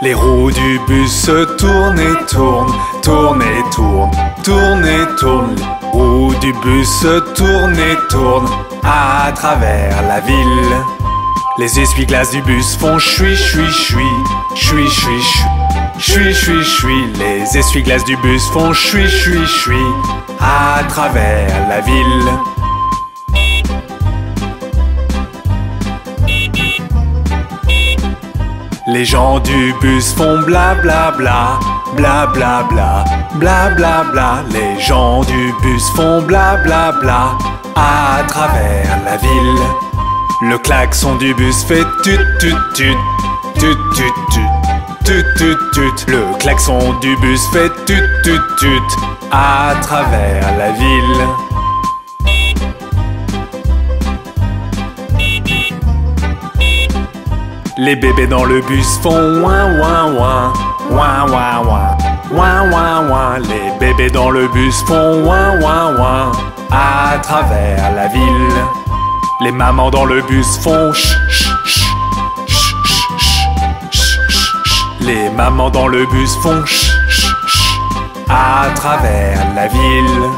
Les roues du bus tournent et tournent, tournent et tournent, tournent et tournent. Les roues du bus tournent et tournent à travers la ville. Les essuie-glaces du bus font chui chui chui, chui chui chui, chui chui chui. Les essuie-glaces du bus font chui chui chui à travers la ville. Les gens du bus font bla bla bla, bla bla bla, bla bla bla. Les gens du bus font bla bla bla à travers la ville. Le klaxon du bus fait tut tut tut, tut tut tut, tut tut tut. Le klaxon du bus fait tut tut tut à travers la ville. Les bébés dans le bus font ouin ouin ouin, ouin ouin ouin, ouin ouin ouin. Les bébés dans le bus font ouin ouin ouin à travers la ville. Les mamans dans le bus font ch ch ch, ch ch ch, ch ch ch. Les mamans dans le bus font ch ch ch à travers la ville.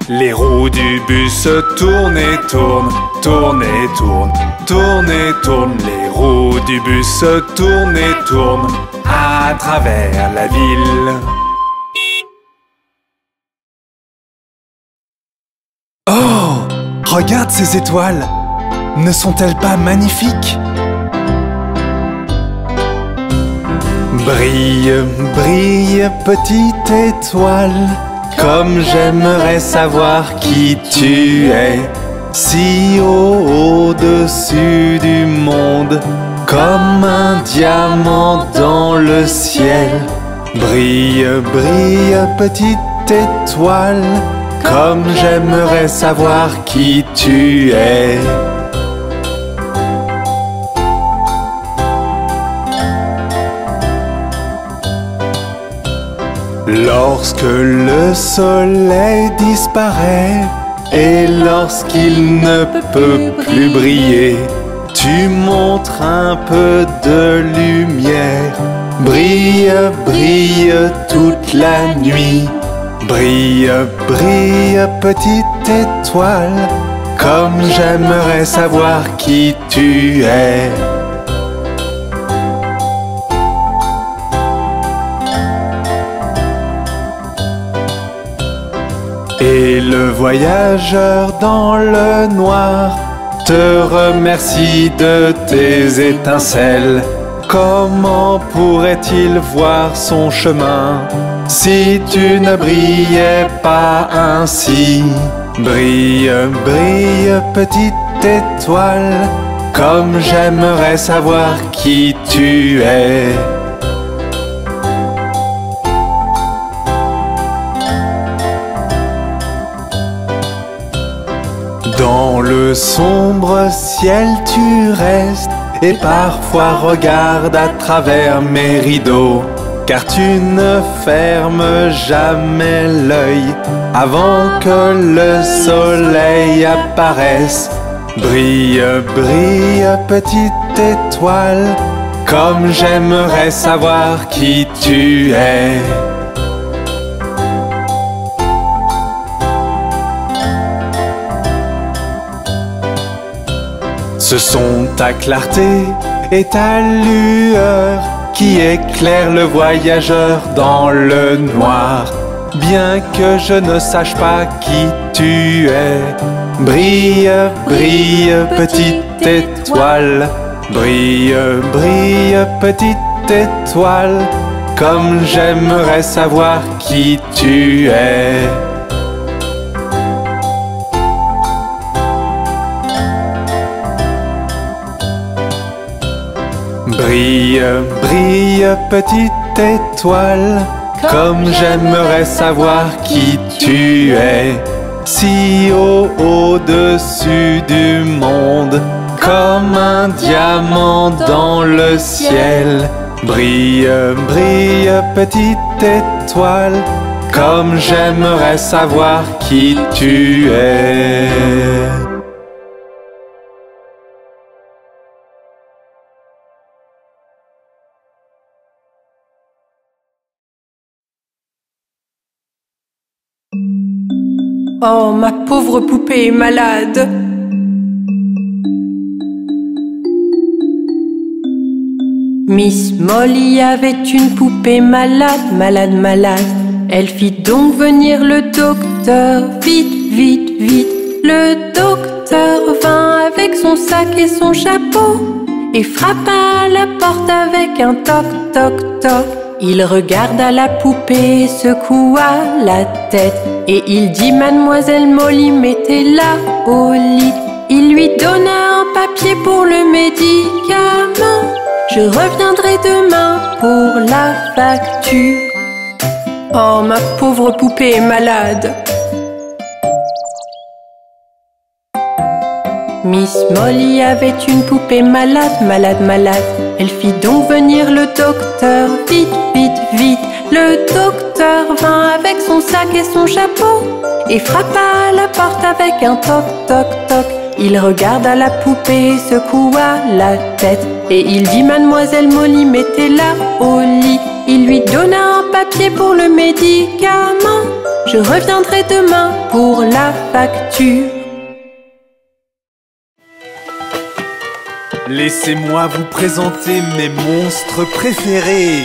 Les roues du bus tournent et tournent, tournent et tournent, tournent et tournent. Les roues du bus tournent et tournent à travers la ville. Oh! Regarde ces étoiles! Ne sont-elles pas magnifiques? Brille, brille, petite étoile, comme j'aimerais savoir qui tu es. Si haut au-dessus du monde, comme un diamant dans le ciel. Brille, brille, petite étoile, comme j'aimerais savoir qui tu es. Lorsque le soleil disparaît et lorsqu'il ne peut plus briller, tu montres un peu de lumière. Brille, brille toute la nuit. Brille, brille petite étoile, comme j'aimerais savoir qui tu es. Et le voyageur dans le noir te remercie de tes étincelles. Comment pourrait-il voir son chemin si tu ne brillais pas ainsi? Brille, brille, petite étoile, comme j'aimerais savoir qui tu es. Dans le sombre ciel tu restes et parfois regarde à travers mes rideaux, car tu ne fermes jamais l'œil avant que le soleil apparaisse. Brille, brille, petite étoile, comme j'aimerais savoir qui tu es. Ce sont ta clarté et ta lueur qui éclairent le voyageur dans le noir. Bien que je ne sache pas qui tu es, brille, brille, petite étoile. Brille, brille, petite étoile, comme j'aimerais savoir qui tu es. Brille, brille, petite étoile, comme j'aimerais savoir qui tu es. Si haut au-dessus du monde, comme un diamant dans le ciel. Brille, brille, petite étoile, comme j'aimerais savoir qui tu es. Oh, ma pauvre poupée malade. Miss Molly avait une poupée malade, malade, malade. Elle fit donc venir le docteur, vite, vite, vite. Le docteur vint avec son sac et son chapeau et frappa à la porte avec un toc, toc, toc. Il regarda la poupée, secoua la tête et il dit: Mademoiselle Molly, mettez-la au lit. Il lui donna un papier pour le médicament. Je reviendrai demain pour la facture. Oh, ma pauvre poupée malade. Miss Molly avait une poupée malade, malade, malade. Elle fit donc venir le docteur, vite, vite, vite. Le docteur vint avec son sac et son chapeau et frappa à la porte avec un toc, toc, toc. Il regarda la poupée, secoua la tête et il dit: Mademoiselle Molly, mettez-la au lit. Il lui donna un papier pour le médicament. Je reviendrai demain pour la facture. Laissez-moi vous présenter mes monstres préférés.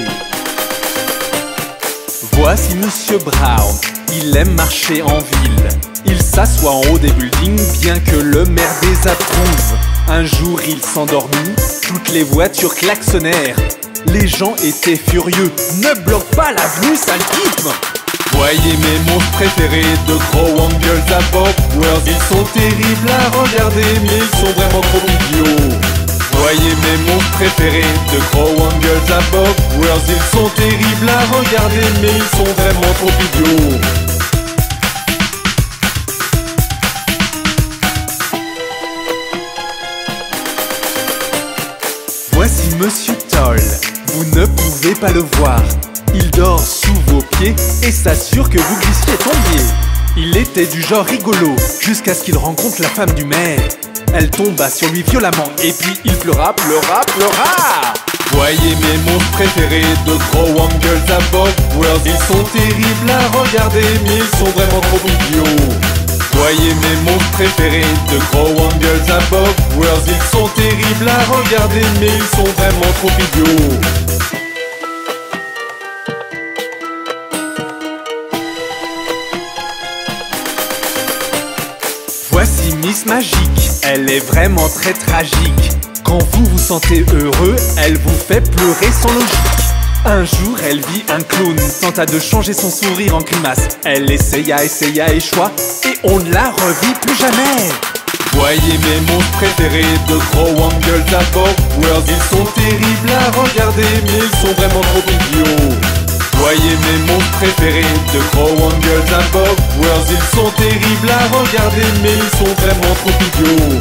Voici Monsieur Brown, il aime marcher en ville. Il s'assoit en haut des buildings, bien que le maire désapprouve. Un jour il s'endormit, toutes les voitures klaxonnèrent. Les gens étaient furieux, ne bloque pas l'avenue, sale type. Voyez mes monstres préférés, de gros Wangles à Bob World. Ils sont terribles à regarder, mais ils sont vraiment trop idiots. Voyez mes monstres préférés, de gros Wangles à Bob World. Ils sont terribles à regarder, mais ils sont vraiment trop idiots. Voici Monsieur Toll, vous ne pouvez pas le voir. Il dort sous vos pieds et s'assure que vous glissiez et tombiez. Il était du genre rigolo, jusqu'à ce qu'il rencontre la femme du maire. Elle tomba sur lui violemment et puis il pleura, pleura, pleura. Voyez mes monstres préférés, de gros Wangles à Bob World. Ils sont terribles à regarder, mais ils sont vraiment trop idiots. Voyez mes monstres préférés, de gros Wangles à Bob World. Ils sont terribles à regarder, mais ils sont vraiment trop idiots. Voici Miss Magique, elle est vraiment très tragique. Quand vous vous sentez heureux, elle vous fait pleurer sans logique. Un jour, elle vit un clown, tenta de changer son sourire en grimace. Elle essaya, échoua, et on ne la revit plus jamais. Voyez mes monstres préférés, de gros Wangles à Bob World. Ils sont terribles à regarder, mais ils sont vraiment trop idiots. Voyez mes monstres préférés, de gros Wangles à Bob World. Ils sont terribles à regarder, mais ils sont vraiment trop idiots.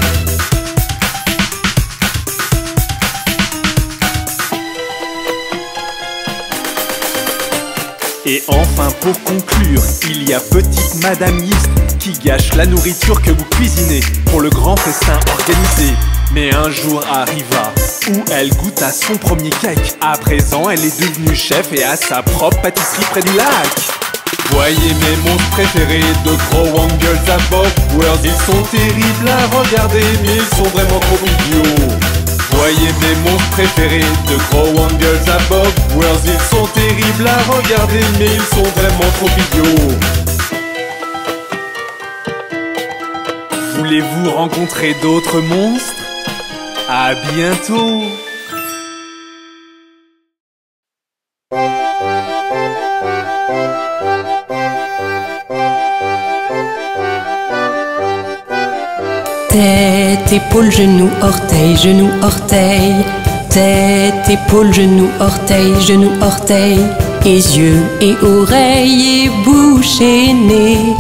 Et enfin pour conclure, il y a petite Madame Yeast qui gâche la nourriture que vous cuisinez pour le grand festin organisé. Mais un jour arriva où elle goûta son premier cake. À présent, elle est devenue chef et a sa propre pâtisserie près du lac. Voyez mes monstres préférés, de gros Wangles à Bob World. Ils sont terribles à regarder, mais ils sont vraiment trop idiots. Voyez mes monstres préférés, de gros Wangles à Bob World. Ils sont terribles à regarder, mais ils sont vraiment trop idiots. Voulez-vous rencontrer d'autres monstres? À bientôt! Tête, épaule, genou, orteil, genou, orteil. Tête, épaule, genou, orteil, genou, orteil. Et yeux et oreilles et bouche et nez.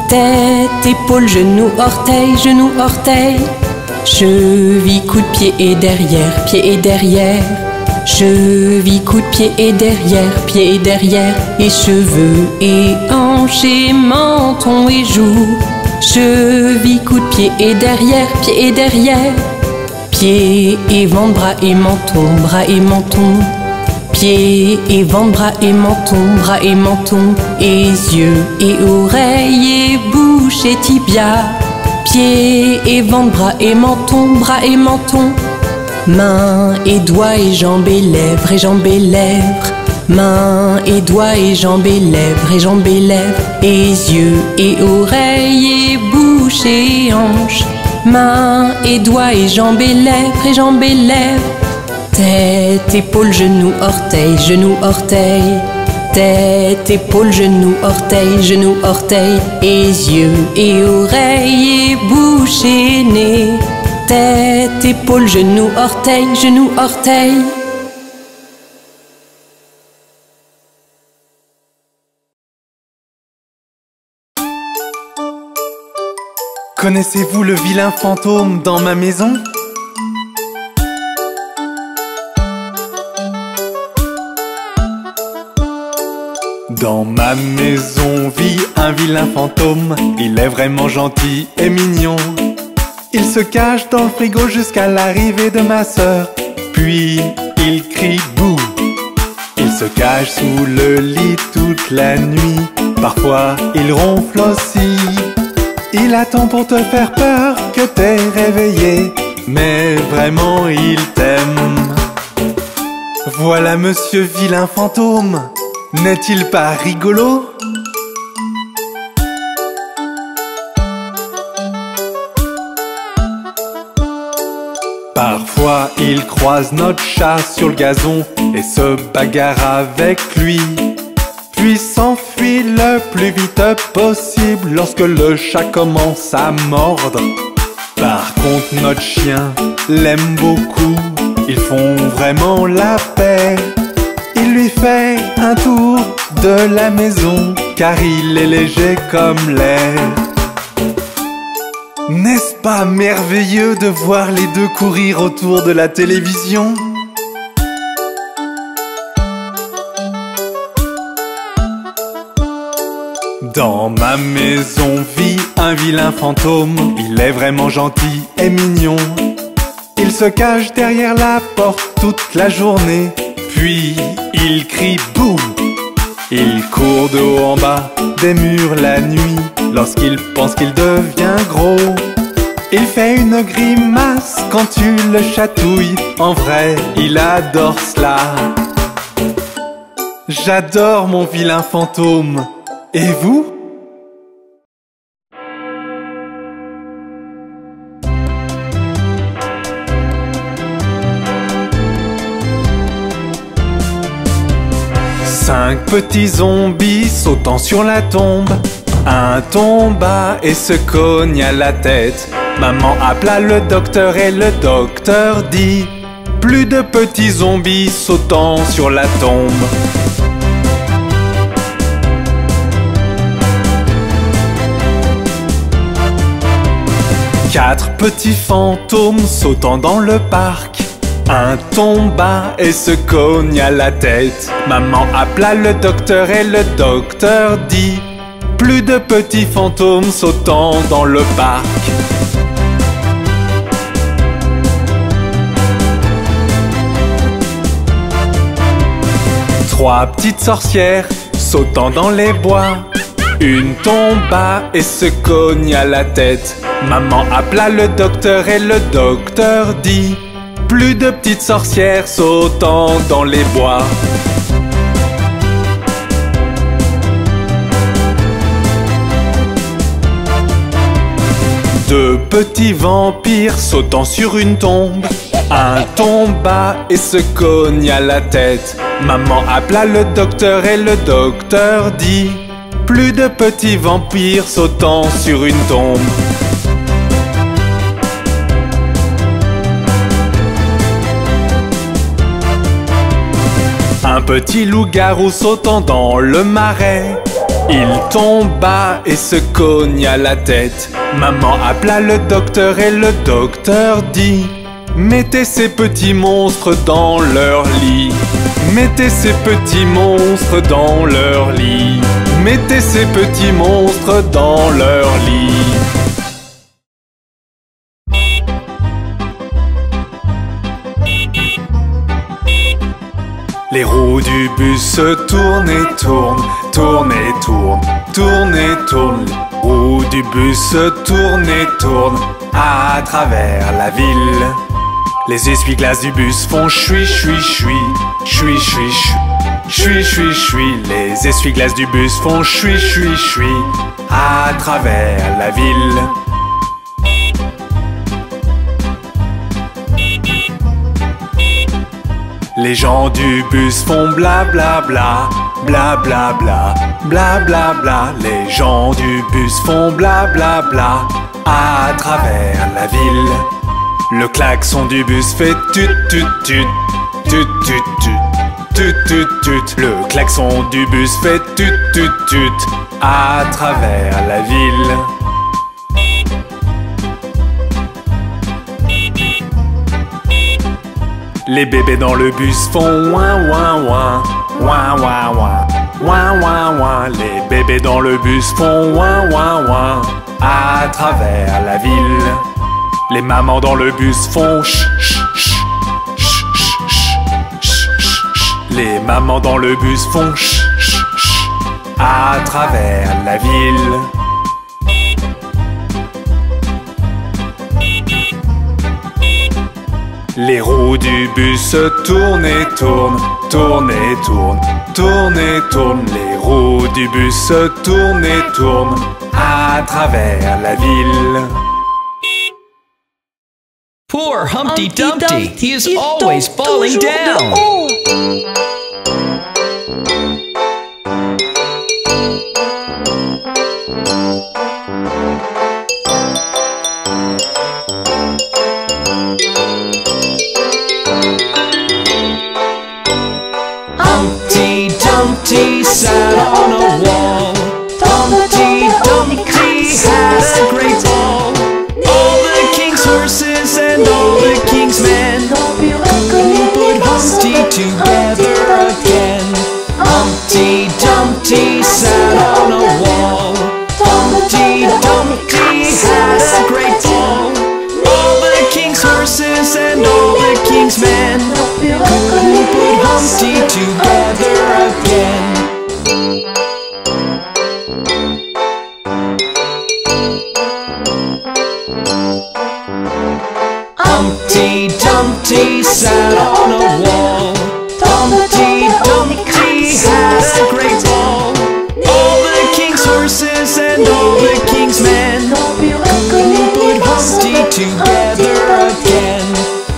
Tête, épaule, genou, orteil, genou, orteil. Cheville, coup de pied et derrière, pied et derrière. Cheville, coup de pied et derrière, pied et derrière. Et cheveux et hanches et menton et joues. Cheville, coup de pied et derrière, pied et derrière. Pied et ventre, bras et menton, bras et menton. Pieds et ventre, bras et menton, et yeux et oreilles et bouche et tibia. Pieds et ventre, bras et menton, mains et doigts et jambes et lèvres, mains et doigts et jambes et lèvres, et yeux et oreilles et bouche et hanches, mains et doigts et jambes et lèvres, tête, épaules, genoux, orteils, tête, épaules, genoux, orteils, et yeux et oreilles et bouche et nez, tête, épaules, genoux, orteils. Connaissez-vous le vilain fantôme dans ma maison ? Dans ma maison vit un vilain fantôme. Il est vraiment gentil et mignon. Il se cache dans le frigo jusqu'à l'arrivée de ma sœur. Puis il crie bouh. Il se cache sous le lit toute la nuit. Parfois il ronfle aussi. Il attend pour te faire peur que t'es réveillé. Mais vraiment il t'aime. Voilà monsieur vilain fantôme. N'est-il pas rigolo ? Parfois il croise notre chat sur le gazon et se bagarre avec lui. Puis s'enfuit le plus vite possible lorsque le chat commence à mordre. Par contre notre chien l'aime beaucoup. Ils font vraiment la paix. Il lui fait un tour de la maison car il est léger comme l'air. N'est-ce pas merveilleux de voir les deux courir autour de la télévision ? Dans ma maison vit un vilain fantôme. Il est vraiment gentil et mignon. Il se cache derrière la porte toute la journée. Puis il crie bouh. Il court de haut en bas des murs la nuit. Lorsqu'il pense qu'il devient gros, il fait une grimace quand tu le chatouilles. En vrai, il adore cela. J'adore mon vilain fantôme. Et vous ? Cinq petits zombies sautant sur la tombe. Un tomba et se cogne à la tête. Maman appela le docteur et le docteur dit: plus de petits zombies sautant sur la tombe. Quatre petits fantômes sautant dans le parc. Un tomba et se cogne à la tête. Maman appela le docteur et le docteur dit: plus de petits fantômes sautant dans le parc. Trois petites sorcières sautant dans les bois. Une tomba et se cogne à la tête. Maman appela le docteur et le docteur dit: plus de petites sorcières sautant dans les bois. Deux petits vampires sautant sur une tombe. Un tomba et se cogne à la tête. Maman appela le docteur et le docteur dit: plus de petits vampires sautant sur une tombe. Un petit loup-garou sautant dans le marais. Il tomba et se cogne à la tête. Maman appela le docteur et le docteur dit: mettez ces petits monstres dans leur lit. Mettez ces petits monstres dans leur lit. Mettez ces petits monstres dans leur lit. Les roues du bus se tournent et tournent, tournent et tournent, tournent et tournent. Les roues du bus se tournent et tournent à travers la ville. Les essuie-glaces du bus font chui chui chui, chui chui chui, chui chui chui. Les essuie-glaces du bus font chui chui chui à travers la ville. Les gens du bus font bla bla bla, bla bla bla, bla bla bla. Les gens du bus font bla bla bla à travers la ville. Le klaxon du bus fait tut tut tut, tut tut tut, tut tut tut. Le klaxon du bus fait tut tut tut à travers la ville. Les bébés dans le bus font ouin ouin ouin, ouin ouin ouin, ouin ouin ouin. Les bébés dans le bus font ouin ouin ouin à travers la ville. Les mamans dans le bus font ch ch ch, ch ch ch, ch ch ch. Les mamans dans le bus font ch ch ch à travers la ville. Les roues du bus se tournent et tournent, tournent et tournent, tournent et tournent. Les roues du bus se tournent et tournent à travers la ville. Poor Humpty Dumpty, he is always falling down. Humpty Dumpty sat on a wall. Humpty Dumpty had a great ball. All the king's horses and all the king's men couldn't put Humpty together again. Humpty Dumpty sat on a wall. Humpty Dumpty had a great ball. All the king's horses and all the king's men couldn't put Humpty together again. Humpty Dumpty sat on a wall. Humpty Dumpty had a great ball. All the king's horses and all the king's men couldn't put Humpty together again.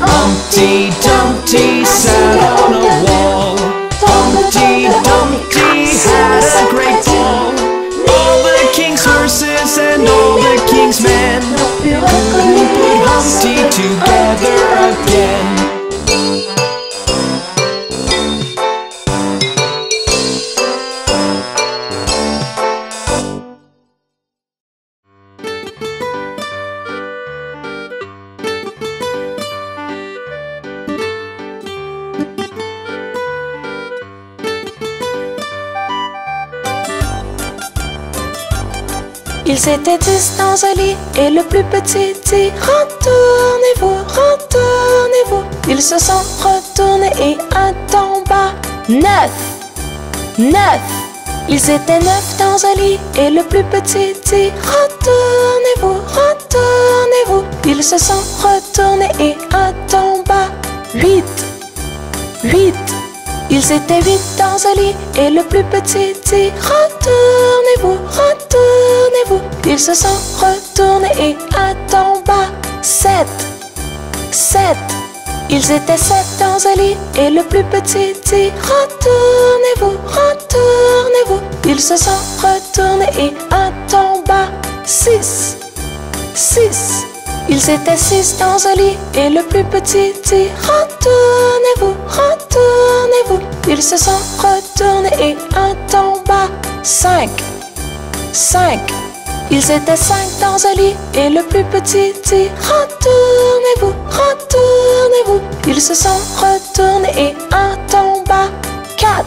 Humpty Dumpty sat on a wall. Humpty Dumpty had a great ball. All the king's horses and all the king's men couldn't put Humpty together again. Ils étaient 10 dans un lit et le plus petit dit retournez-vous, retournez-vous. Ils se sont retournés et un tomba. 9, 9. Ils étaient 9 dans un lit et le plus petit dit retournez-vous, retournez-vous. Ils se sont retournés et un tomba. 8, 8. Ils étaient 8 dans un lit et le plus petit dit retournez-vous, retournez-vous. Ils se sont retournés et un tomba. 7, 7. Ils étaient 7 dans un lit et le plus petit dit retournez-vous, retournez-vous. Ils se sont retournés et un tomba. 6, 6. Ils étaient 6 dans un lit et le plus petit dit retournez-vous, retournez-vous. Ils se sont retournés et un tomba. 5, 5. Ils étaient 5 dans un lit et le plus petit dit retournez-vous, retournez-vous. Ils se sont retournés et un tomba. 4,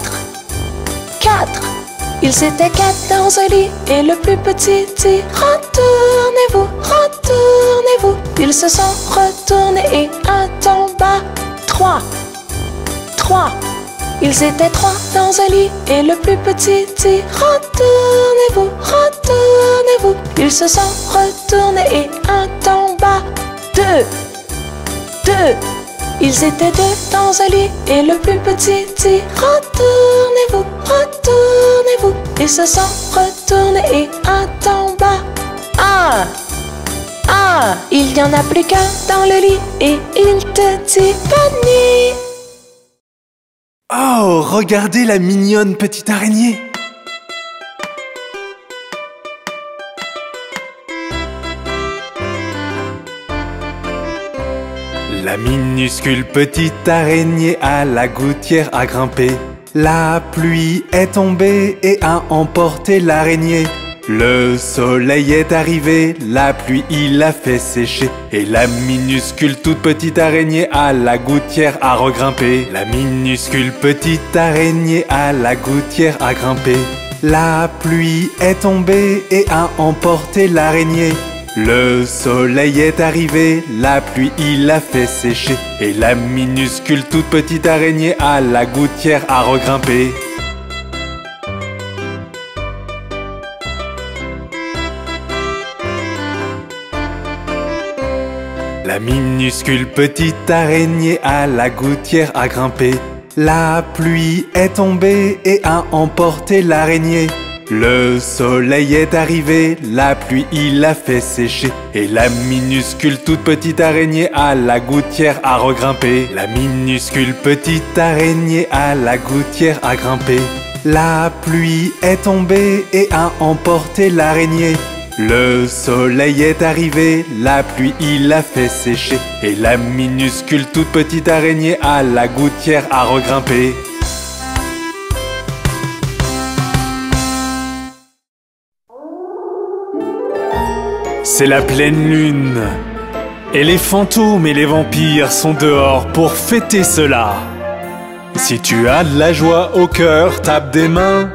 4. Ils étaient 4 dans un lit et le plus petit dit retournez-vous, retournez-vous. Ils se sont retournés et un tomba. 3, 3. Ils étaient trois dans un lit et le plus petit dit retournez-vous, retournez-vous. Ils se sont retournés et un tomba. Deux. Ils étaient deux dans un lit et le plus petit dit retournez-vous, retournez-vous. Ils se sont retournés et un tomba. Un. Il n'y en a plus qu'un dans le lit et il te dit bonne nuit. Oh, regardez la mignonne petite araignée. La minuscule petite araignée à la gouttière a grimpé. La pluie est tombée et a emporté l'araignée. Le soleil est arrivé, la pluie il l'a fait sécher. Et la minuscule toute petite araignée à la gouttière a regrimpé. La minuscule petite araignée à la gouttière a grimpé. La pluie est tombée et a emporté l'araignée. Le soleil est arrivé, la pluie il l'a fait sécher. Et la minuscule toute petite araignée à la gouttière a regrimpé. La minuscule petite araignée à la gouttière a grimpé. La pluie est tombée et a emporté l'araignée. Le soleil est arrivé, la pluie il l'a fait sécher. Et la minuscule toute petite araignée à la gouttière a regrimpé. La minuscule petite araignée à la gouttière a grimpé. La pluie est tombée et a emporté l'araignée. Le soleil est arrivé, la pluie il l'a fait sécher. Et la minuscule toute petite araignée à la gouttière a regrimpé. C'est la pleine lune. Et les fantômes et les vampires sont dehors pour fêter cela. Si tu as de la joie au cœur, tape des mains.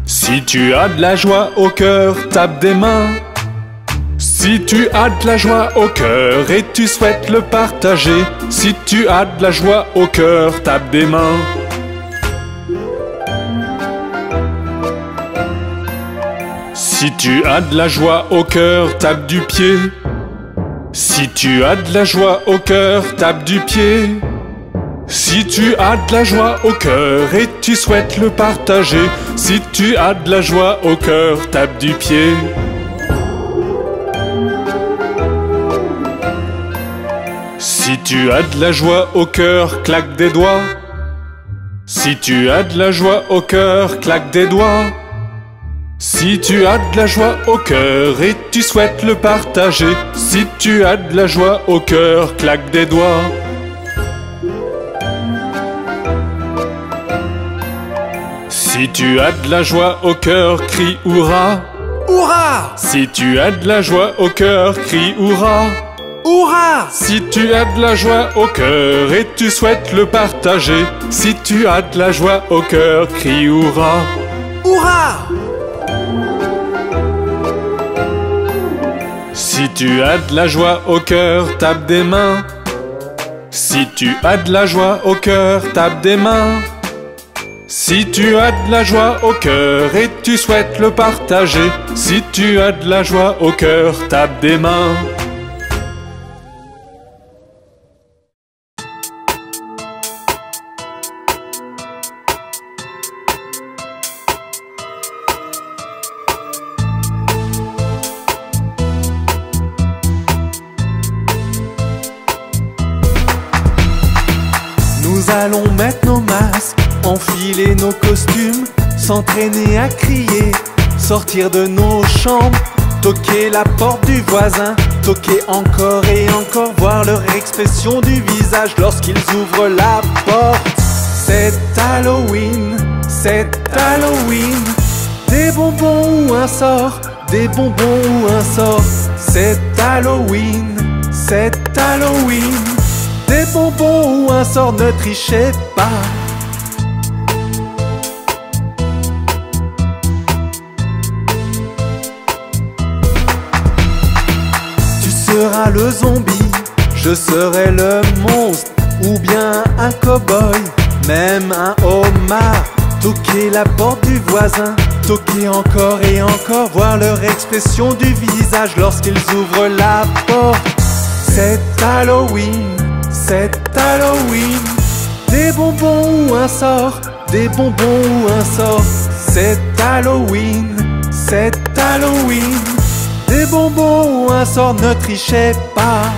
Si tu as de la joie au cœur, tape des mains. Si tu as de la joie au cœur et tu souhaites le partager, si tu as de la joie au cœur, tape des mains. Si tu as de la joie au cœur, tape du pied. Si tu as de la joie au cœur, tape du pied. Si tu as de la joie au cœur et tu souhaites le partager, si tu as de la joie au cœur, tape du pied. Si tu as de la joie au cœur, claque des doigts. Si tu as de la joie au cœur, claque des doigts. Si tu as de la joie au cœur et tu souhaites le partager, si tu as de la joie au cœur, claque des doigts. Si tu as de la joie au cœur, crie hurrah. Hurrah! Si tu as de la joie au cœur, crie hurrah. Hurrah! Si tu as de la joie au cœur et tu souhaites le partager, si tu as de la joie au cœur, crie hurrah. Hurrah! Si tu as de la joie au cœur, tape des mains. Si tu as de la joie au cœur, tape des mains. Si tu as de la joie au cœur et tu souhaites le partager, si tu as de la joie au cœur, tape des mains. Nous allons mettre nos masques, enfiler nos costumes, s'entraîner à crier, sortir de nos chambres, toquer la porte du voisin, toquer encore et encore, voir leur expression du visage lorsqu'ils ouvrent la porte. C'est Halloween, c'est Halloween. Des bonbons ou un sort, des bonbons ou un sort. C'est Halloween, c'est Halloween. Des bonbons ou un sort, ne trichez pas. Tu seras le zombie, je serai le monstre, ou bien un cow-boy. même un homard. Toquer la porte du voisin, toquer encore et encore, voir leur expression du visage lorsqu'ils ouvrent la porte. C'est Halloween, c'est Halloween. Des bonbons ou un sort, des bonbons ou un sort. C'est Halloween, c'est Halloween. Des bonbons ou un sort, ne trichez pas.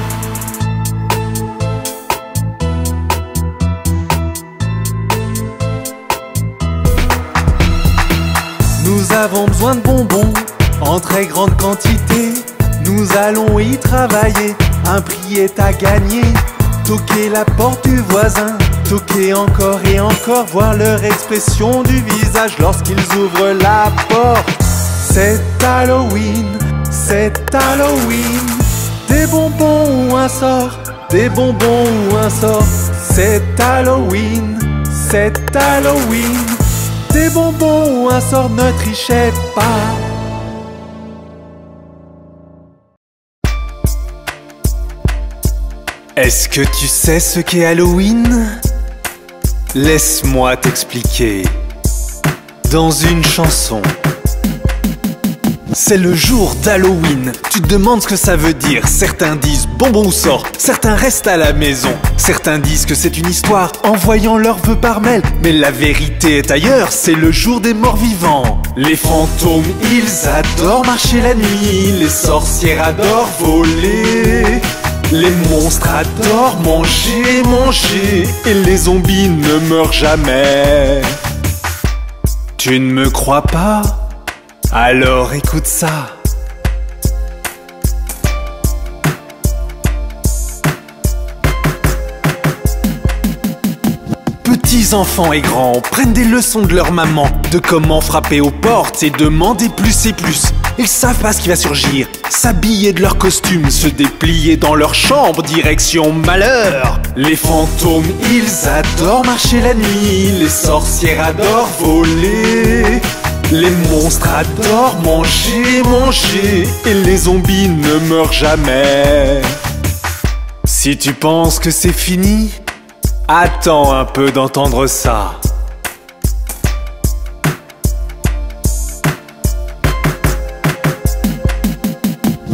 Nous avons besoin de bonbons en très grande quantité. Nous allons y travailler, un prix est à gagner. Toquer la porte du voisin, toquer encore et encore, voir leur expression du visage lorsqu'ils ouvrent la porte. C'est Halloween, c'est Halloween. Des bonbons ou un sort, des bonbons ou un sort. C'est Halloween, c'est Halloween. Des bonbons ou un sort, ne trichez pas. Est-ce que tu sais ce qu'est Halloween? Laisse-moi t'expliquer. Dans une chanson. C'est le jour d'Halloween. Tu te demandes ce que ça veut dire. Certains disent bonbon ou sort, certains restent à la maison. Certains disent que c'est une histoire envoyant leurs vœux par mail. Mais la vérité est ailleurs, c'est le jour des morts vivants. Les fantômes, ils adorent marcher la nuit. Les sorcières adorent voler. Les monstres adorent manger, manger. Et les zombies ne meurent jamais. Tu ne me crois pas? Alors écoute ça. Petits enfants et grands prennent des leçons de leur maman, de comment frapper aux portes et demander plus et plus. Ils savent pas ce qui va surgir, s'habiller de leur costume, se déplier dans leur chambre, direction malheur. Les fantômes, ils adorent marcher la nuit, les sorcières adorent voler. Les monstres adorent manger, manger. Et les zombies ne meurent jamais. Si tu penses que c'est fini, attends un peu d'entendre ça.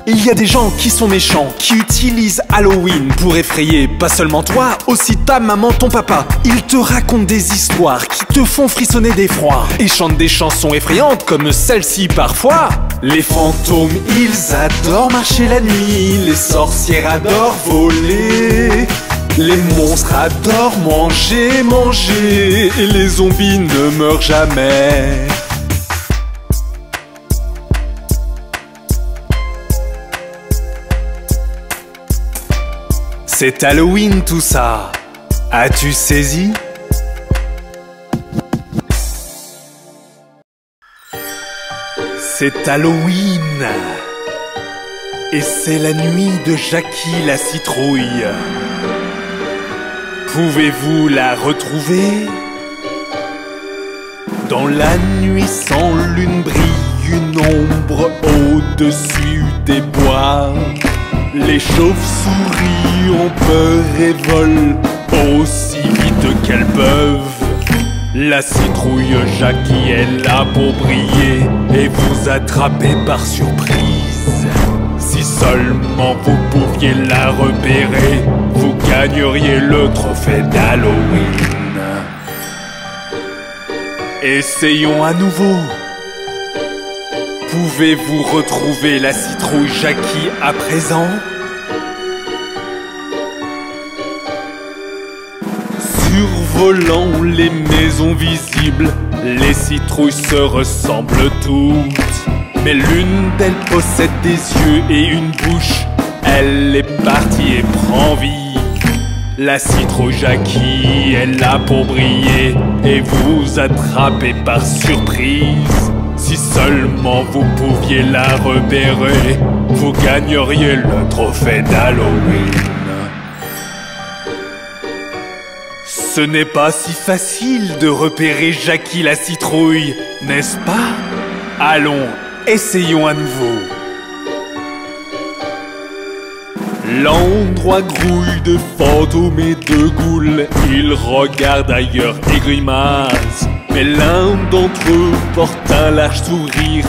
Il y a des gens qui sont méchants, qui utilisent Halloween pour effrayer pas seulement toi, aussi ta maman, ton papa. Ils te racontent des histoires qui te font frissonner d'effroi et chantent des chansons effrayantes comme celle-ci parfois. Les fantômes, ils adorent marcher la nuit, les sorcières adorent voler. Les monstres adorent manger, manger. Et les zombies ne meurent jamais. C'est Halloween tout ça. As-tu saisi? C'est Halloween. Et c'est la nuit de Jackie la citrouille. Pouvez-vous la retrouver? Dans la nuit sans lune brille une ombre au-dessus des bois. Les chauves-souris ont peur et volent aussi vite qu'elles peuvent. La citrouille Jackie est là pour briller et vous attraper par surprise. Si seulement vous pouviez la repérer, vous gagneriez le trophée d'Halloween. Essayons à nouveau. Pouvez-vous retrouver la citrouille Jackie à présent? Survolant les maisons visibles, les citrouilles se ressemblent toutes. Mais l'une d'elles possède des yeux et une bouche. Elle est partie et prend vie. La citrouille Jackie est là pour briller et vous attraper par surprise. Si seulement vous pouviez la repérer, vous gagneriez le trophée d'Halloween. Ce n'est pas si facile de repérer Jackie la citrouille, n'est-ce pas? Allons, essayons à nouveau. L'endroit grouille de fantômes et de ghouls. Ils regardent ailleurs et grimacent. Mais l'un d'entre eux porte un large sourire,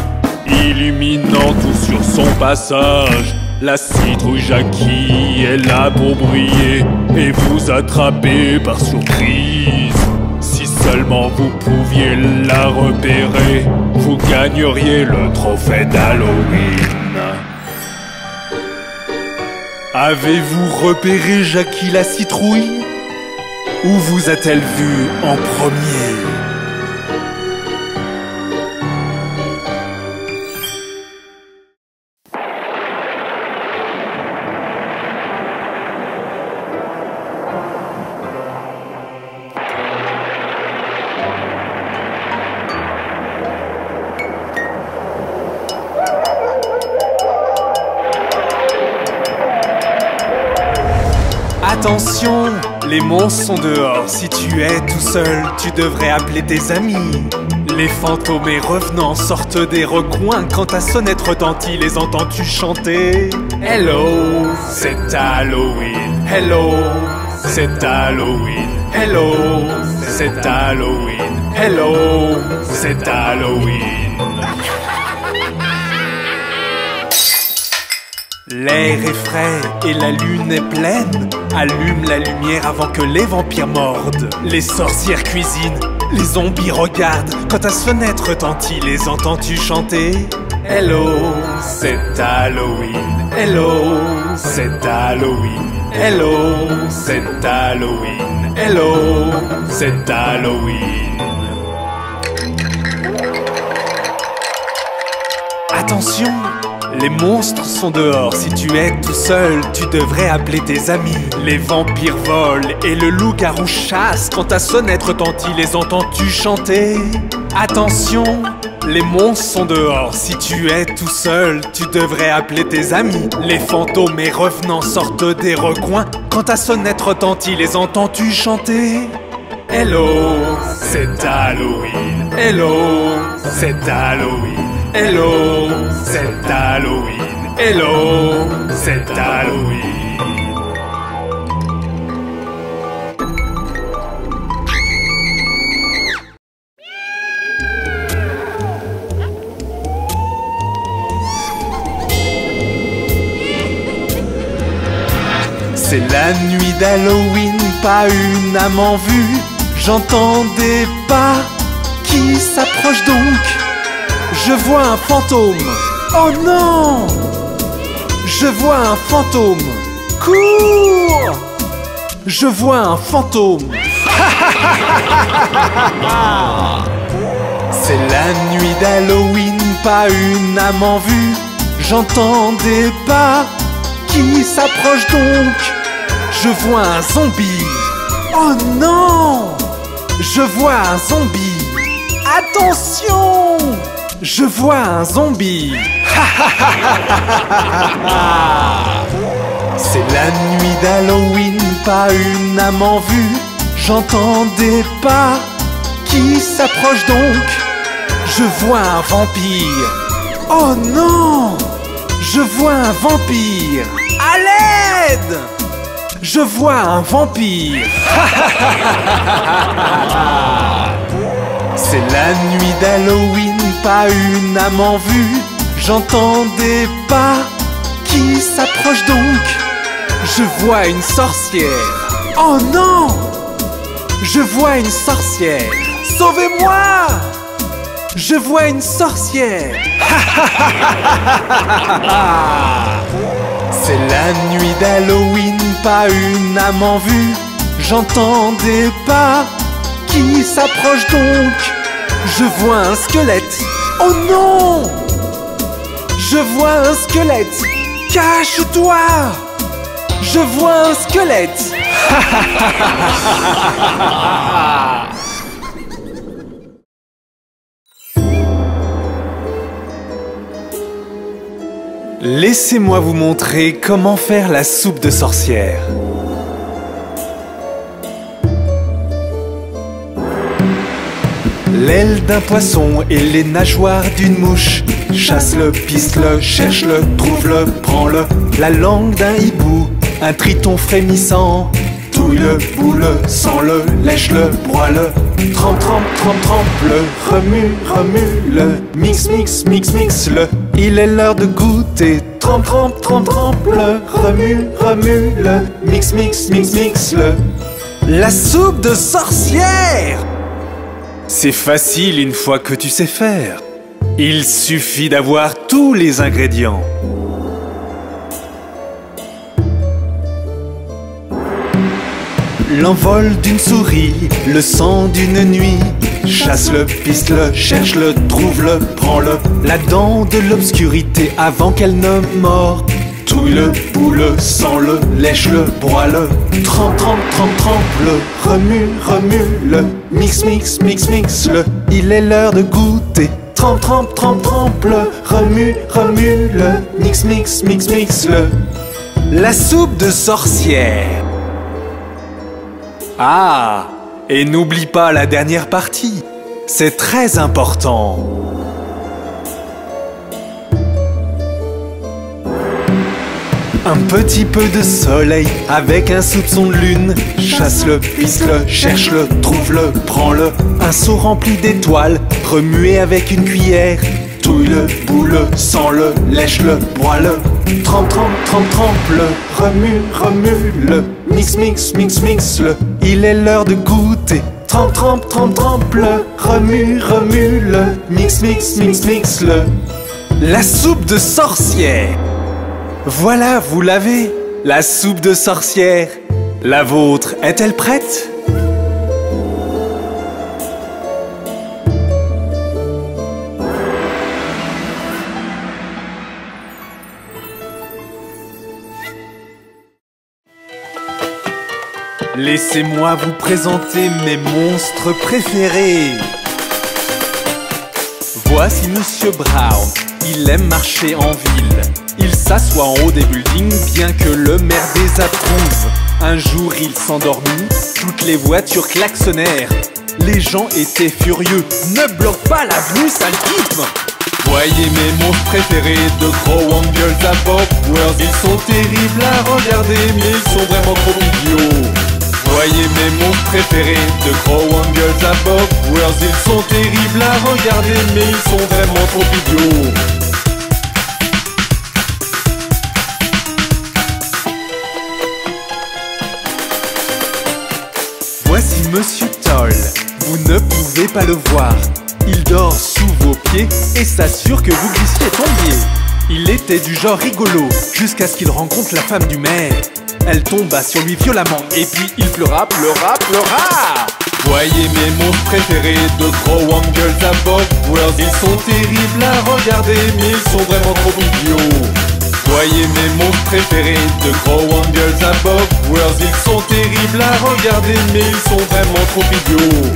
illuminant tout sur son passage. La citrouille Jackie est là pour briller et vous attraper par surprise. Si seulement vous pouviez la repérer, vous gagneriez le trophée d'Halloween. Avez-vous repéré Jackie la citrouille? Où vous a-t-elle vu en premier? Attention, les monstres sont dehors. Si tu es tout seul, tu devrais appeler tes amis. Les fantômes et revenants sortent des recoins. Quand ta sonnette retentit, les entends-tu chanter? Hello, c'est Halloween. Hello, c'est Halloween. Hello, c'est Halloween. Hello, c'est Halloween. L'air est frais et la lune est pleine. Allume la lumière avant que les vampires mordent. Les sorcières cuisinent, les zombies regardent. Quand ta sonnette retentit, les entends-tu chanter? Hello, c'est Halloween. Hello, c'est Halloween. Hello, c'est Halloween. Hello, c'est Halloween. Attention! Les monstres sont dehors. Si tu es tout seul, tu devrais appeler tes amis. Les vampires volent et le loup-garou chasse. Quand ta sonnette retentit, les entends-tu chanter? Attention, les monstres sont dehors. Si tu es tout seul, tu devrais appeler tes amis. Les fantômes et revenants sortent des recoins. Quand ta sonnette retentit, les entends-tu chanter? Hello, c'est Halloween. Hello, c'est Halloween. Hello, c'est Halloween. Hello, c'est Halloween. C'est la nuit d'Halloween, pas une âme en vue. J'entends des pas qui s'approchent donc. Je vois un fantôme. Oh non! Je vois un fantôme. Cours! Je vois un fantôme. C'est la nuit d'Halloween, pas une âme en vue. J'entends des pas qui s'approchent donc. Je vois un zombie. Oh non! Je vois un zombie. Attention! Je vois un zombie. C'est la nuit d'Halloween, pas une âme en vue. J'entends des pas qui s'approchent donc. Je vois un vampire. Oh non! Je vois un vampire. À l'aide! Je vois un vampire. C'est la nuit d'Halloween, pas une âme en vue. J'entends des pas qui s'approchent donc. Je vois une sorcière. Oh non! Je vois une sorcière. Sauvez-moi! Je vois une sorcière. C'est la nuit d'Halloween, pas une âme en vue. J'entends des pas qui s'approchent donc. Je vois un squelette. Oh non! Je vois un squelette. Cache-toi! Je vois un squelette. Laissez-moi vous montrer comment faire la soupe de sorcière. L'aile d'un poisson et les nageoires d'une mouche. Chasse-le, piste-le, cherche-le, trouve-le, prends-le. La langue d'un hibou un triton frémissant. Touille-le, boule-le, sens-le, lèche-le, broie-le. Trempe, trempe, trempe, trempe-le, remue, remue-le. Mix, mix, mix, mix-le, il est l'heure de goûter. Trempe, trempe, trempe, trempe-le, remue, remue-le. Mix, mix, mix, mix-le. La soupe de sorcière! C'est facile une fois que tu sais faire. Il suffit d'avoir tous les ingrédients. L'envol d'une souris, le sang d'une nuit. Chasse-le, piste-le, cherche-le, trouve-le, prends-le. La dent de l'obscurité avant qu'elle ne mord. Touille-le, boule-le, sens-le, lèche-le, broie-le. Trempe, trempe, trempe, trempe-le, remue, remue-le. Mix, mix, mix, mix-le, il est l'heure de goûter. Trempe, trempe, trempe, trempe-le, remue, remue-le. Mix, mix, mix, mix-le. La soupe de sorcière. Ah, et n'oublie pas la dernière partie, c'est très important. Un petit peu de soleil avec un soupçon de lune. Chasse-le, piste-le, cherche-le, trouve-le, prends-le. Un seau rempli d'étoiles, remué avec une cuillère. Touille-le, boule-le, sens-le, lèche-le, broie-le. Trempe, trempe, trempe, trempe-le, remue, remue-le. Mix, mix, mix, mix-le, il est l'heure de goûter. Trempe, trempe, trempe, trempe-le, remue, remue-le. Mix, mix, mix, mix-le. La soupe de sorcière. Voilà, vous l'avez, la soupe de sorcière. La vôtre est-elle prête ? Laissez-moi vous présenter mes monstres préférés. Voici Monsieur Brown, il aime marcher en ville. Il s'assoit en haut des buildings, bien que le maire désapprouve. Un jour il s'endormit, toutes les voitures klaxonnèrent. Les gens étaient furieux, ne bloque pas l'avenue, sale type. Voyez mes monstres préférés, de gros Wangles à Bob World. Ils sont terribles à regarder, mais ils sont vraiment trop idiots. Voyez mes monstres préférés, de gros Wangles à Bob World. Ils sont terribles à regarder, mais ils sont vraiment trop idiots. Voici Monsieur Toll, vous ne pouvez pas le voir. Il dort sous vos pieds et s'assure que vous glissiez et tombiez. Il était du genre rigolo, jusqu'à ce qu'il rencontre la femme du maire. Elle tomba sur lui violemment et puis il pleura, pleura, pleura. Voyez mes monstres préférés, de gros Wangles à Bob World. Ils sont terribles à regarder, mais ils sont vraiment trop idiots. Voyez mes monstres préférés, de gros Wangles à Bob World. Ils sont terribles à regarder, mais ils sont vraiment trop idiots.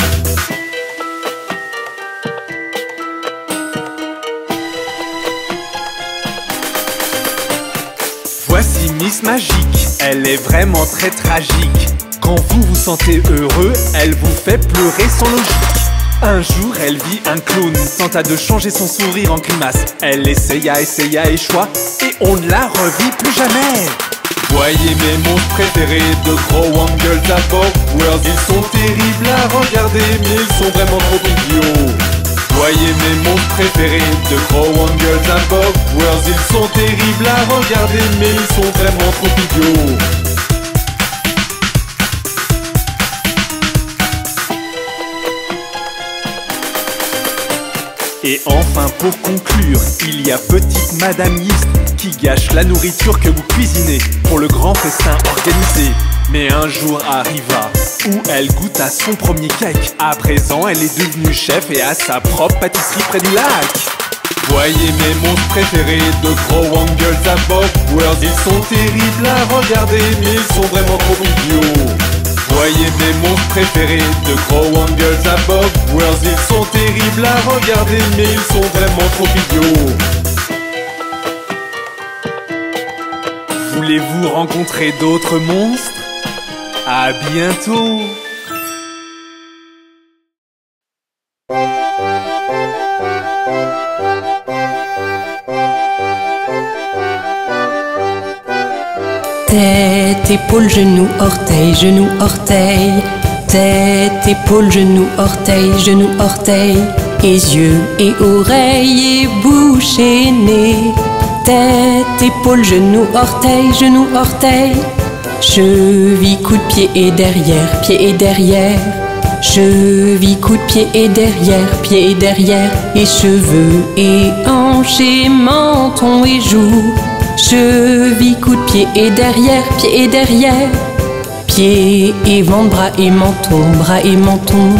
Voici Miss Magique, elle est vraiment très tragique. Quand vous vous sentez heureux, elle vous fait pleurer sans logique. Un jour, elle vit un clown, tenta de changer son sourire en grimace. Elle essaya, échoua, et on ne la revit plus jamais. Voyez mes monstres préférés, de gros Wangles à Bob World. Ils sont terribles à regarder, mais ils sont vraiment trop idiots. Voyez mes monstres préférés, de gros Wangles à Bob World. Ils sont terribles à regarder, mais ils sont vraiment trop idiots. Et enfin pour conclure, il y a petite Madame Yeast qui gâche la nourriture que vous cuisinez pour le grand festin organisé. Mais un jour arriva où elle goûta son premier cake. À présent elle est devenue chef et a sa propre pâtisserie près du lac. Voyez mes monstres préférés, de gros Wangles à Bob World. Ils sont terribles à regarder, mais ils sont vraiment trop idiots. Voyez mes monstres préférés, de gros Wangles à Bob World. Ils sont terribles à regarder, mais ils sont vraiment trop idiots. Voulez-vous rencontrer d'autres monstres ? À bientôt! Tête, épaule, genou, orteil, genou, orteil. Tête, épaule, genou, orteil, genou, orteil. Et yeux et oreilles et bouche et nez. Tête, épaule, genou, orteil, genou, orteil. Cheville, coup de pied et derrière, pied et derrière. Cheville, coup de pied et derrière, pied et derrière. Et cheveux et hanches et menton et joues. Cheville, coup de pied et derrière, pied et derrière. Pieds et ventre, bras et menton, bras et menton.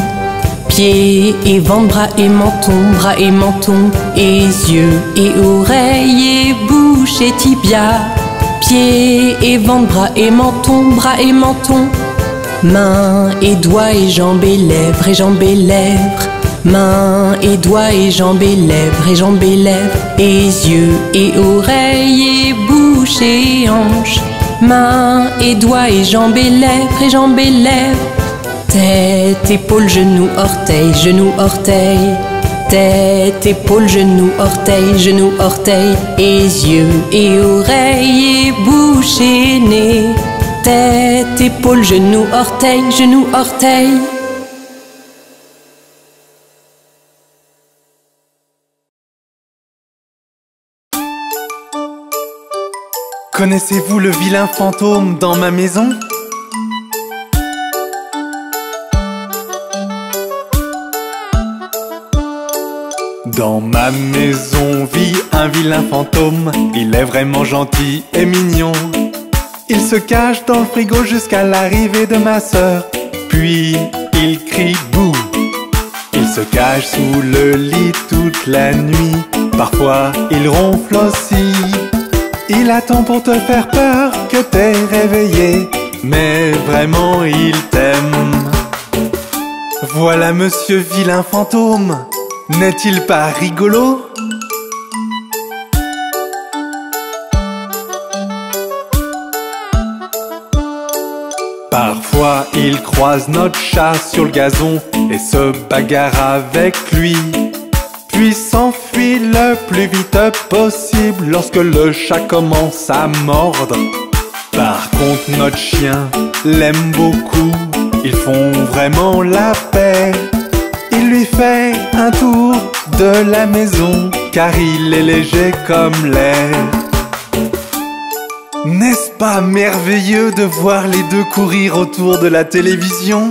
Pieds et ventre, bras et menton, bras et menton. Et yeux et oreilles et bouche et tibia. Pieds et ventre, bras et menton, bras et menton. Mains et doigts et jambes et lèvres et jambes et lèvres. Mains et doigts et jambes et lèvres et jambes et lèvres. Et yeux et oreilles et bouche et hanches. Mains et doigts et jambes et lèvres et jambes et lèvres. Tête, épaule, genou, orteil, genou, orteil. Tête, épaule, genou, orteil, genou, orteil. Et yeux et oreilles et bouche et nez. Tête, épaule, genou, orteil, genou, orteil. Connaissez-vous le vilain fantôme dans ma maison? Dans ma maison vit un vilain fantôme. Il est vraiment gentil et mignon. Il se cache dans le frigo jusqu'à l'arrivée de ma sœur. Puis il crie bouh. Il se cache sous le lit toute la nuit. Parfois il ronfle aussi. Il attend pour te faire peur que t'es réveillé. Mais vraiment il t'aime. Voilà monsieur vilain fantôme. N'est-il pas rigolo? Parfois il croise notre chat sur le gazon et se bagarre avec lui. Puis s'enfuit le plus vite possible lorsque le chat commence à mordre. Par contre notre chien l'aime beaucoup. Ils font vraiment la paix. Il lui fait un tour de la maison car il est léger comme l'air. N'est-ce pas merveilleux de voir les deux courir autour de la télévision?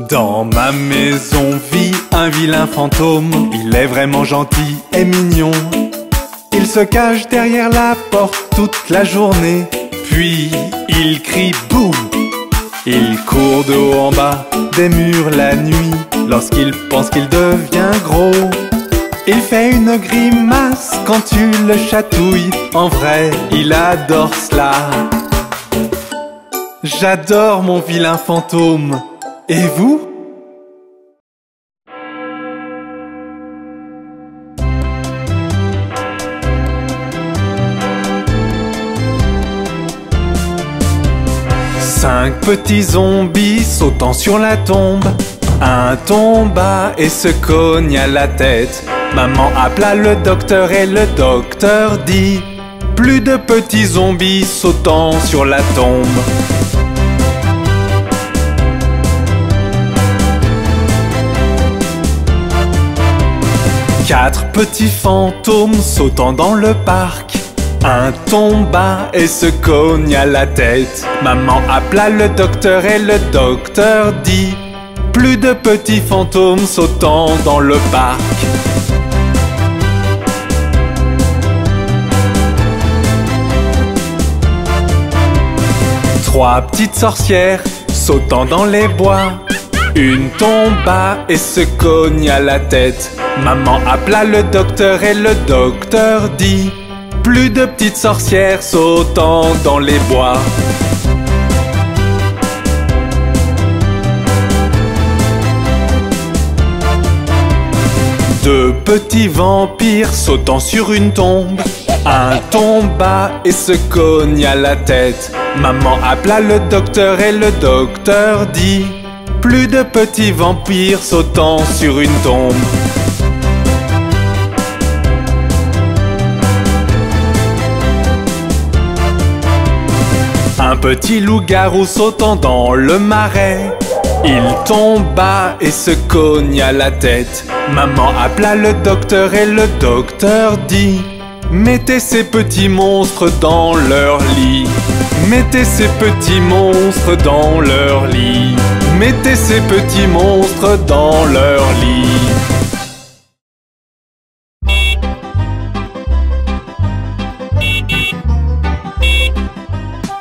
Dans ma maison vit un vilain fantôme. Il est vraiment gentil et mignon. Il se cache derrière la porte toute la journée. Puis il crie boum. Il court de haut en bas des murs la nuit. Lorsqu'il pense qu'il devient gros, il fait une grimace quand tu le chatouilles. En vrai, il adore cela. J'adore mon vilain fantôme. Et vous? Cinq petits zombies sautant sur la tombe. Un tomba et se cogne à la tête. Maman appela le docteur et le docteur dit: plus de petits zombies sautant sur la tombe. Quatre petits fantômes sautant dans le parc. Un tomba et se cogne à la tête. Maman appela le docteur et le docteur dit: plus de petits fantômes sautant dans le parc. Trois petites sorcières sautant dans les bois. Une tomba et se cogne à la tête. Maman appela le docteur et le docteur dit: plus de petites sorcières sautant dans les bois. Deux petits vampires sautant sur une tombe. Un tomba et se cogne à la tête. Maman appela le docteur et le docteur dit: plus de petits vampires sautant sur une tombe. petit loup-garou sautant dans le marais. Il tomba et se cogna la tête. Maman appela le docteur et le docteur dit: mettez ces petits monstres dans leur lit. Mettez ces petits monstres dans leur lit. Mettez ces petits monstres dans leur lit.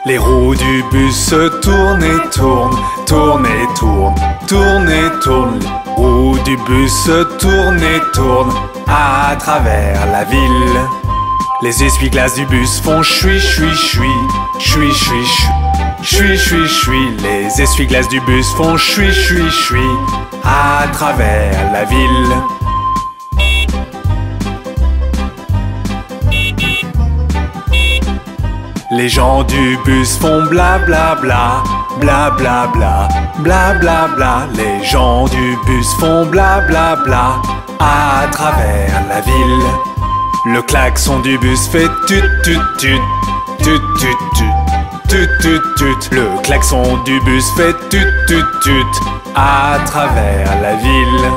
Les roues du bus se tournent et tournent, tournent et tournent, tournent et tournent. Les roues du bus se tournent et tournent à travers la ville. Les essuie-glaces du bus font chui chui chui, chui chui chui, chui chui chui. Les essuie-glaces du bus font chui chui chui à travers la ville. Les gens du bus font bla bla bla, bla bla bla, bla bla bla. Les gens du bus font bla bla bla à travers la ville. Le klaxon du bus fait tut tut tut, tut tut tut, tut tut tut. Le klaxon du bus fait tut tut tut à travers la ville.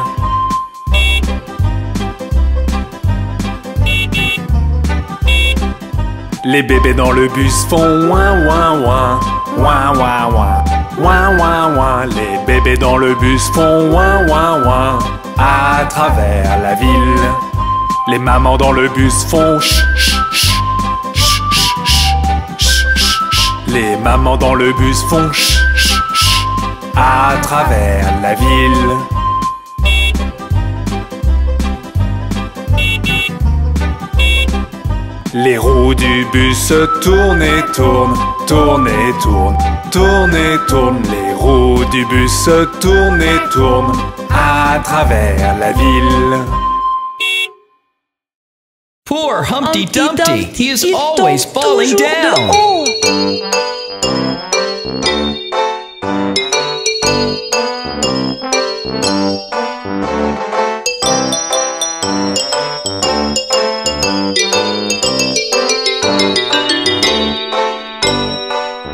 Les bébés dans le bus font ouin ouin ouin, ouin ouin ouin, ouin ouin ouin. Les bébés dans le bus font ouin ouin ouin à travers la ville. Les mamans dans le bus font ch ch ch, ch ch ch, ch ch ch. Les mamans dans le bus font ch ch ch à travers la ville. Les roues du bus se tournent et tournent, tournent et tournent, tournent et tournent. Les roues du bus se tournent et tournent à travers la ville. Poor Humpty Dumpty, he is always falling down.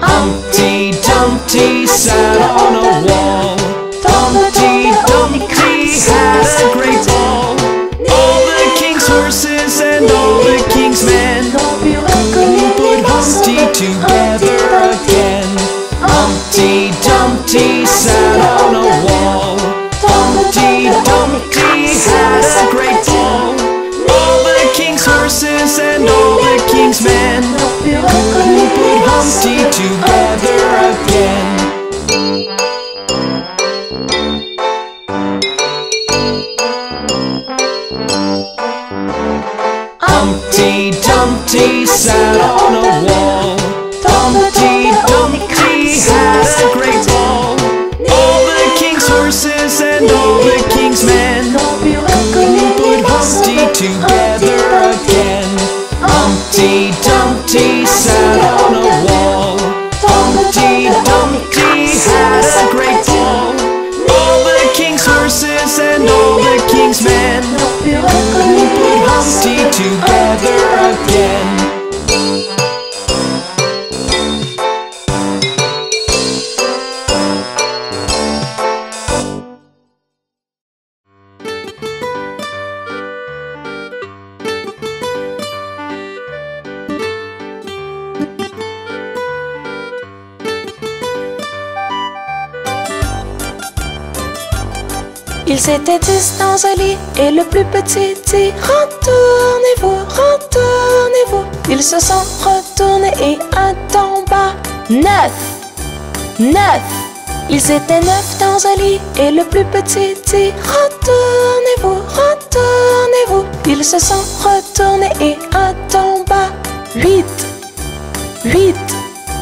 Humpty Dumpty sat on a wall. Humpty Dumpty had a great ball. All the king's horses and all the king's men couldn't put Humpty together again. Humpty Dumpty sat on a wall. Humpty Dumpty had a great ball. All the king's horses and all the king's men couldn't put Humpty together again. Humpty Dumpty sat on a wall. Humpty Dumpty had a great ball. All the king's horses and all the king's men couldn't put Humpty together again. Humpty Dumpty sat on a wall. Humpty Dumpty had a great ball. All the king's horses and all the king's men couldn't put Humpty together again. Ils étaient 10 dans un lit et le plus petit dit: retournez-vous, retournez-vous. Ils se sont retournés et un tomba. 9, 9. Ils étaient 9 dans un lit et le plus petit dit: retournez-vous, retournez-vous. Ils se sont retournés et un tomba. 8, 8.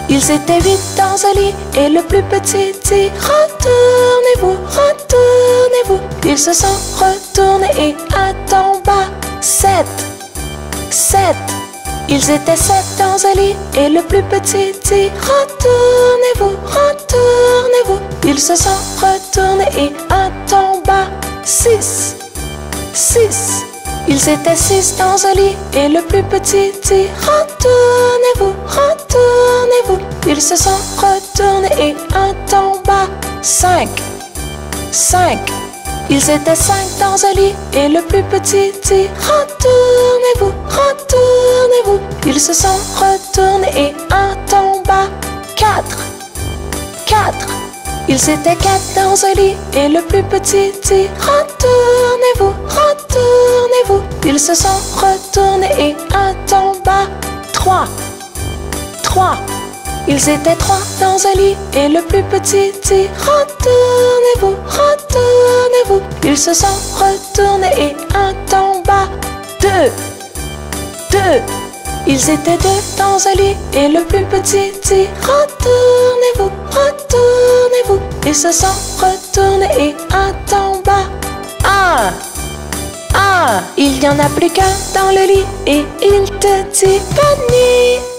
Ils étaient 8 dans un lit et le plus petit dit: retournez-vous, retournez-vous. Ils se sont retournés et un tomba. 7, 7. Ils étaient 7 dans un lit et le plus petit dit: retournez-vous, retournez-vous. Ils se sont retournés et un tomba. 6, 6. Ils étaient 6 dans un lit et le plus petit dit retournez-vous, retournez-vous. Ils se sont retournés et un tomba. 5, 5. Ils étaient 5 dans un lit et le plus petit dit retournez-vous, retournez-vous. Ils se sont retournés et un tomba. 4, 4. Ils étaient 4 dans un lit et le plus petit dit retournez-vous, retournez-vous. Ils se sont retournés et un tomba. 3, 3. Ils étaient 3 dans un lit et le plus petit dit retournez-vous, retournez-vous. Ils se sont retournés et un tomba. 2, 2. Ils étaient 2 dans un lit et le plus petit dit retournez-vous, retournez-vous. Ils se sont retournés et un tomba. 1, 1. Il n'y en a plus qu'un dans le lit et il te dit bonne nuit.